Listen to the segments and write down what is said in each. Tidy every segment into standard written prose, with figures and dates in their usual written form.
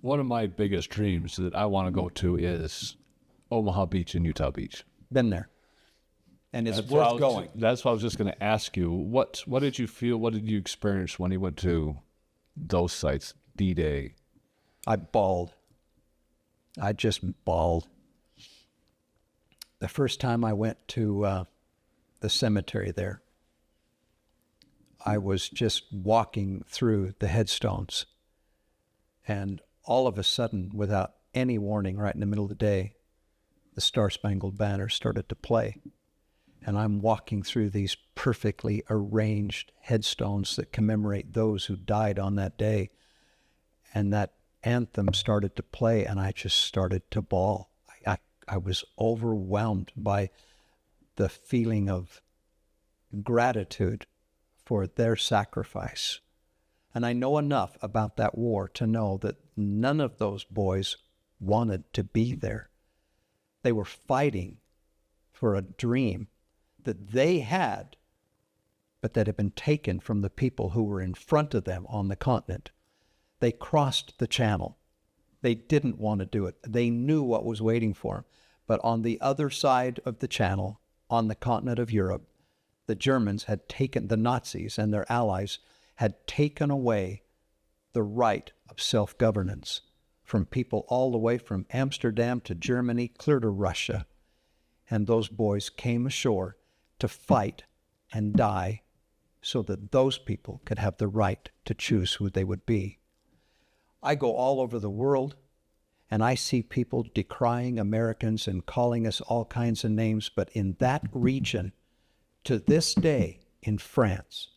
One of my biggest dreams that I want to go to is Omaha Beach and Utah Beach. Been there. And it's That's what I worth was- going. That's what I was just going to ask you. What did you feel? What did you experience when you went to those sites? DDay. I bawled. I just bawled. The first time I went to the cemetery there, I was just walking through the headstones, and all of a sudden, without any warning, right in the middle of the day, the Star-Spangled Banner started to play. And I'm walking through these perfectly arranged headstones that commemorate those who died on that day. And that anthem started to play, and I just started to bawl. I was overwhelmed by the feeling of gratitude for their sacrifice. And I know enough about that war to know that none of those boys wanted to be there. They were fighting for a dream that they had, but that had been taken from the people who were in front of them on the continent. They crossed the channel. They didn't want to do it. They knew what was waiting for them. But on the other side of the channel, on the continent of Europe, the Germans had taken, the Nazis and their allies had taken away the right of self-governance from people all the way from Amsterdam to Germany, clear to Russia. And those boys came ashore to fight and die so that those people could have the right to choose who they would be. I go all over the world, and I see people decrying Americans and calling us all kinds of names, but in that region, to this day in France,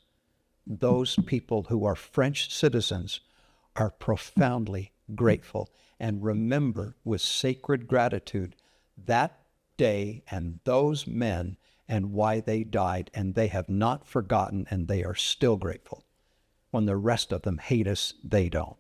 those people who are French citizens are profoundly grateful and remember with sacred gratitude that day and those men and why they died, and they have not forgotten, and they are still grateful. When the rest of them hate us, they don't.